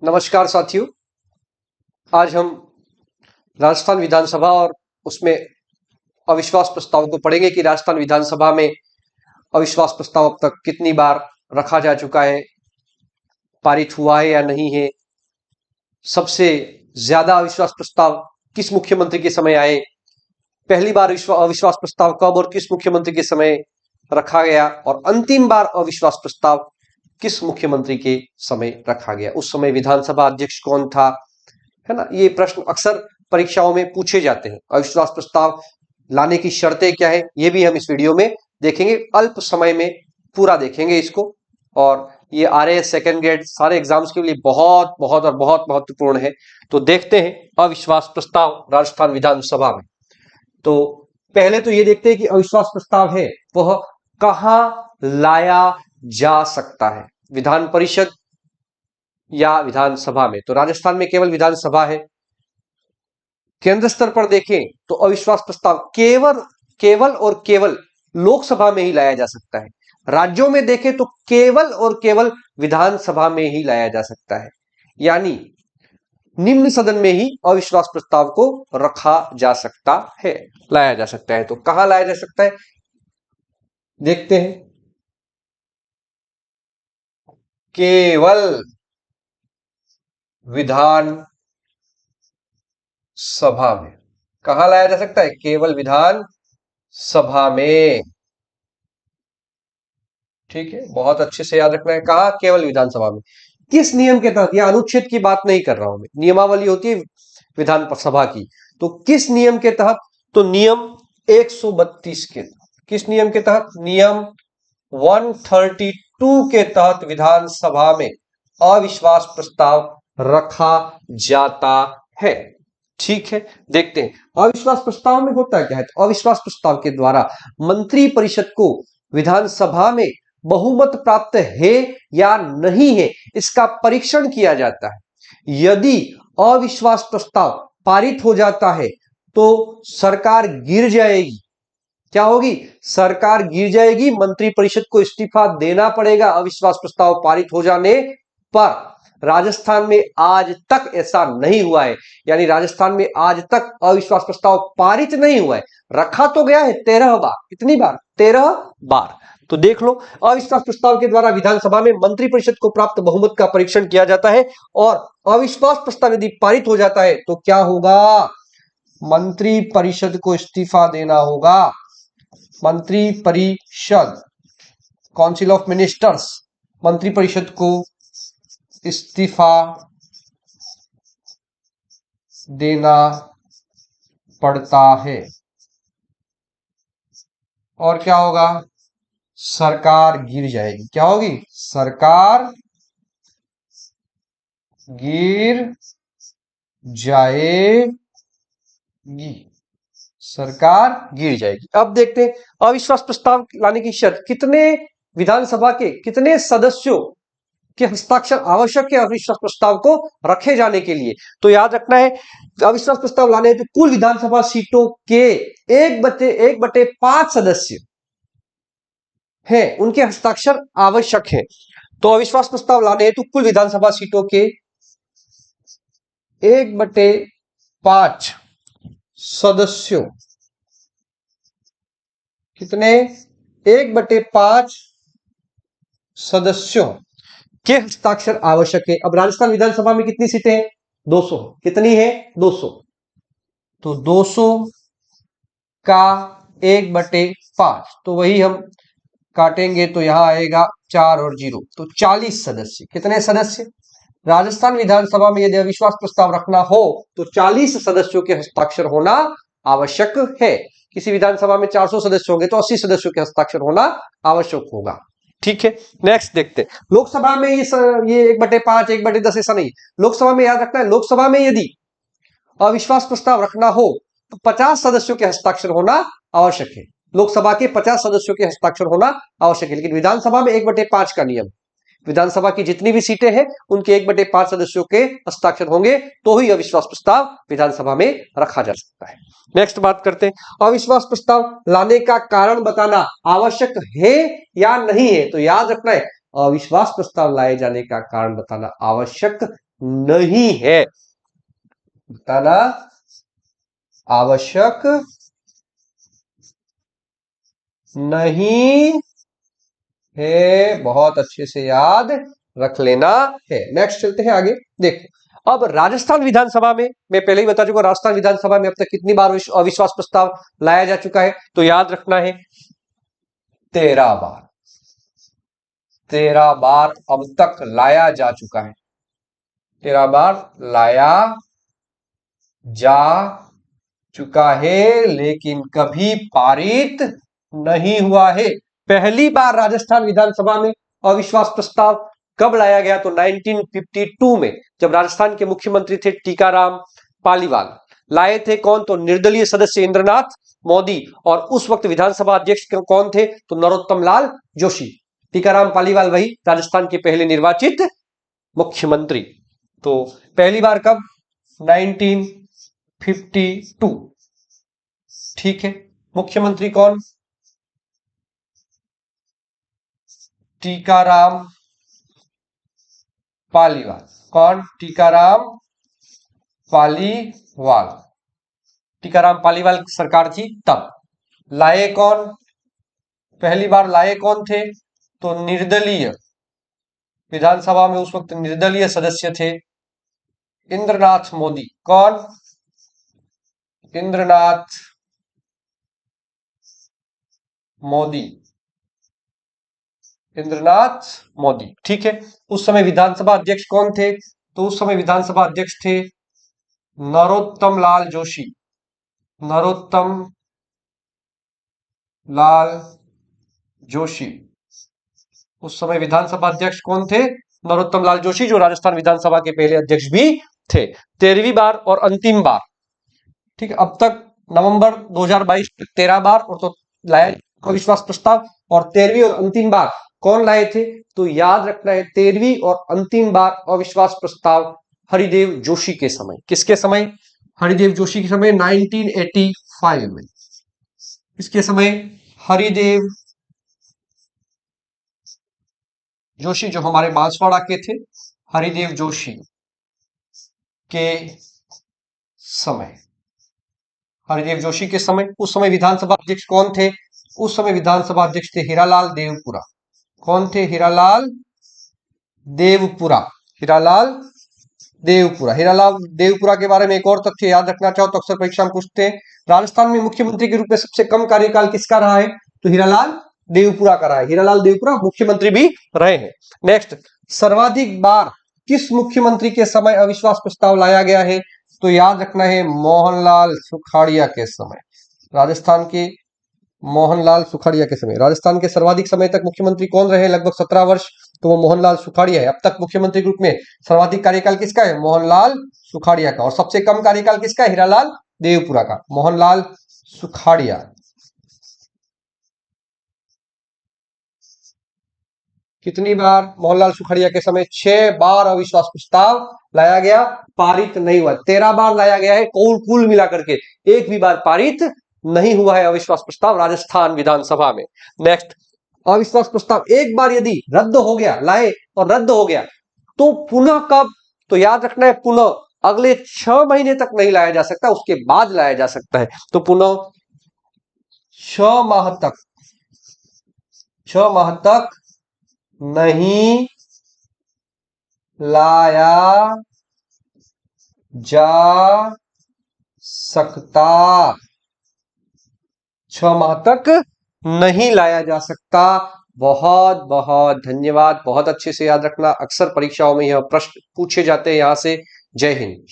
नमस्कार साथियों। आज हम राजस्थान विधानसभा और उसमें अविश्वास प्रस्ताव को पढ़ेंगे कि राजस्थान विधानसभा में अविश्वास प्रस्ताव अब तक कितनी बार रखा जा चुका है, पारित हुआ है या नहीं है, सबसे ज्यादा अविश्वास प्रस्ताव किस मुख्यमंत्री के समय आए, पहली बार अविश्वास प्रस्ताव कब और किस मुख्यमंत्री के समय रखा गया और अंतिम बार अविश्वास प्रस्ताव किस मुख्यमंत्री के समय रखा गया, उस समय विधानसभा अध्यक्ष कौन था, है ना। ये प्रश्न अक्सर परीक्षाओं में पूछे जाते हैं। अविश्वास प्रस्ताव लाने की शर्तें क्या है, ये भी हम इस वीडियो में देखेंगे। अल्प समय में पूरा देखेंगे इसको, और ये RAS सेकंड ग्रेड सारे एग्जाम्स के लिए बहुत बहुत और बहुत महत्वपूर्ण है। तो देखते हैं अविश्वास प्रस्ताव राजस्थान विधानसभा में। तो पहले तो ये देखते हैं कि अविश्वास प्रस्ताव है वह कहां लाया जा सकता है, विधान परिषद या विधानसभा में। तो राजस्थान में केवल विधानसभा है। केंद्र स्तर पर देखें तो अविश्वास प्रस्ताव केवल और केवल लोकसभा में ही लाया जा सकता है। राज्यों में देखें तो केवल और केवल विधानसभा में ही लाया जा सकता है, यानी निम्न सदन में ही अविश्वास प्रस्ताव को रखा जा सकता है, लाया जा सकता है। तो कहां लाया जा सकता है देखते हैं। केवल विधान सभा में। कहां लाया जा सकता है? केवल विधान सभा में। ठीक है, बहुत अच्छे से याद रखना है। कहा? केवल विधानसभा में। किस नियम के तहत? यह अनुच्छेद की बात नहीं कर रहा हूं मैं, नियमावली होती है विधानसभा की। तो किस नियम के तहत? तो नियम 132 के तहत। किस नियम के तहत? नियम 132 के तहत विधानसभा में अविश्वास प्रस्ताव रखा जाता है। ठीक है, देखते हैं अविश्वास प्रस्ताव में होता क्या है। तो अविश्वास प्रस्ताव के द्वारा मंत्री परिषद को विधानसभा में बहुमत प्राप्त है या नहीं है, इसका परीक्षण किया जाता है। यदि अविश्वास प्रस्ताव पारित हो जाता है तो सरकार गिर जाएगी। क्या होगी? सरकार गिर जाएगी, मंत्री परिषद को इस्तीफा देना पड़ेगा अविश्वास प्रस्ताव पारित हो जाने पर। राजस्थान में आज तक ऐसा नहीं हुआ है, यानी राजस्थान में आज तक अविश्वास प्रस्ताव पारित नहीं हुआ है। रखा तो गया है 13 बार। कितनी बार? 13 बार। तो देख लो, अविश्वास प्रस्ताव के द्वारा विधानसभा में मंत्री परिषद को प्राप्त बहुमत का परीक्षण किया जाता है, और अविश्वास प्रस्ताव यदि पारित हो जाता है तो क्या होगा? मंत्री परिषद को इस्तीफा देना होगा। मंत्री परिषद, काउंसिल ऑफ मिनिस्टर्स, मंत्री परिषद को इस्तीफा देना पड़ता है। और क्या होगा? सरकार गिर जाएगी। क्या होगी? सरकार गिर जाएगी। सरकार गिर जाएगी। अब देखते हैं अविश्वास प्रस्ताव लाने की शर्त। कितने विधानसभा के कितने सदस्यों के हस्ताक्षर आवश्यक है अविश्वास प्रस्ताव को रखे जाने के लिए? तो याद रखना है, अविश्वास प्रस्ताव लाने हैं तो कुल विधानसभा सीटों के 1/5 सदस्य हैं, उनके हस्ताक्षर आवश्यक है। तो अविश्वास प्रस्ताव लाने हैं तो कुल विधानसभा सीटों के 1/5 सदस्यों, कितने? 1/5 सदस्यों के हस्ताक्षर आवश्यक है। अब राजस्थान विधानसभा में कितनी सीटें हैं? 200। कितनी है? 200। तो 200 का 1/5, तो वही हम काटेंगे तो यहां आएगा 4 और 0, तो 40 सदस्य। कितने सदस्य? राजस्थान विधानसभा में यदि अविश्वास प्रस्ताव रखना हो तो 40 सदस्यों के हस्ताक्षर होना आवश्यक है। किसी विधानसभा में 400 सदस्य होंगे तो 80 सदस्यों के हस्ताक्षर होना आवश्यक होगा। ठीक है, नेक्स्ट देखते हैं। लोकसभा में ये 1/5 1/10 ऐसा नहीं। लोकसभा में याद रखना है, लोकसभा में यदि अविश्वास प्रस्ताव रखना हो तो 50 सदस्यों के हस्ताक्षर होना आवश्यक है। लोकसभा के 50 सदस्यों के हस्ताक्षर होना आवश्यक है, लेकिन विधानसभा में 1/5 का नियम। विधानसभा की जितनी भी सीटें हैं उनके 1/5 सदस्यों के हस्ताक्षर होंगे तो ही अविश्वास प्रस्ताव विधानसभा में रखा जा सकता है। नेक्स्ट बात करते हैं, अविश्वास प्रस्ताव लाने का कारण बताना आवश्यक है या नहीं है। तो याद रखना है, अविश्वास प्रस्ताव लाए जाने का कारण बताना आवश्यक नहीं है, बताना आवश्यक नहीं है। बहुत अच्छे से याद रख लेना है। नेक्स्ट चलते हैं आगे। देखो अब राजस्थान विधानसभा में, मैं पहले ही बता चुका, राजस्थान विधानसभा में अब तक कितनी बार अविश्वास प्रस्ताव लाया जा चुका है, तो याद रखना है 13 बार। 13 बार अब तक लाया जा चुका है, 13 बार लाया जा चुका है, लेकिन कभी पारित नहीं हुआ है। पहली बार राजस्थान विधानसभा में अविश्वास प्रस्ताव कब लाया गया, तो 1952 में, जब राजस्थान के मुख्यमंत्री थे टीकाराम पालीवाल। लाए थे कौन, तो निर्दलीय सदस्य इंद्रनाथ मोदी, और उस वक्त विधानसभा अध्यक्ष कौन थे, तो नरोत्तम लाल जोशी। टीकाराम पालीवाल वही राजस्थान के पहले निर्वाचित मुख्यमंत्री। तो पहली बार कब, 1952। ठीक है। मुख्यमंत्री कौन, टीकाराम पालीवाल। कौन, टीकाराम पालीवाल। टीकाराम पालीवाल सरकार थी तब। लाए कौन, पहली बार लाए कौन थे, तो निर्दलीय, विधानसभा में उस वक्त निर्दलीय सदस्य थे इंद्रनाथ मोदी। कौन, इंद्रनाथ मोदी। इंद्रनाथ मोदी, ठीक है। उस समय विधानसभा अध्यक्ष कौन थे, तो उस समय विधानसभा अध्यक्ष थे नरोत्तम लाल जोशी। नरोत्तम लाल जोशी, उस समय विधानसभा अध्यक्ष कौन थे, नरोत्तम लाल जोशी, जो राजस्थान विधानसभा के पहले अध्यक्ष भी थे। 13वीं बार और अंतिम बार, ठीक है। अब तक नवंबर 2022 13 बार और तो लाया अविश्वास प्रस्ताव, और 13वीं और अंतिम बार कौन लाए थे, तो याद रखना है 13वीं और अंतिम बार अविश्वास प्रस्ताव हरिदेव जोशी के समय। किसके समय, हरिदेव जोशी के समय, 1985 में। इसके समय हरिदेव जोशी, जो हमारे बांसवाड़ा के थे, हरिदेव जोशी के समय, हरिदेव जोशी के समय। उस समय विधानसभा अध्यक्ष कौन थे, उस समय विधानसभा अध्यक्ष थे हीरालाल देवपुरा। कौन थे, हीरालाल देवपुरा। हीरालाल देवपुरा। हीरालाल देवपुरा के बारे में एक और तथ्य याद रखना चाहो तो अक्सर परीक्षा में पूछते हैं, राजस्थान में मुख्यमंत्री के रूप में सबसे कम कार्यकाल किसका रहा है, तो हीरालाल देवपुरा का रहा है। हीरालाल देवपुरा मुख्यमंत्री भी रहे हैं। नेक्स्ट, सर्वाधिक बार किस मुख्यमंत्री के समय अविश्वास प्रस्ताव लाया गया है, तो याद रखना है मोहनलाल सुखाड़िया के समय। राजस्थान के मोहनलाल सुखाड़िया के समय। राजस्थान के सर्वाधिक समय तक मुख्यमंत्री कौन रहे, लगभग 17 वर्ष, तो वो मोहनलाल सुखाड़िया है। अब तक मुख्यमंत्री के रूप में सर्वाधिक कार्यकाल किसका है, मोहनलाल सुखाड़िया का। और सबसे कम कार्यकाल किसका है, हीरालाल देवपुरा का। मोहनलाल सुखाड़िया कितनी बार, मोहनलाल सुखाड़िया के समय 6 बार अविश्वास प्रस्ताव लाया गया, पारित नहीं हुआ। 13 बार लाया गया है कुल मिलाकर के, एक भी बार पारित नहीं हुआ है अविश्वास प्रस्ताव राजस्थान विधानसभा में। नेक्स्ट, अविश्वास प्रस्ताव एक बार यदि रद्द हो गया, लाए और रद्द हो गया, तो पुनः कब, तो याद रखना है पुनः अगले 6 महीने तक नहीं लाया जा सकता, उसके बाद लाया जा सकता है। तो पुनः 6 माह तक, 6 माह तक नहीं लाया जा सकता। 6 माह तक नहीं लाया जा सकता। बहुत बहुत धन्यवाद। बहुत अच्छे से याद रखना, अक्सर परीक्षाओं में यह प्रश्न पूछे जाते हैं यहां से। जय हिंद।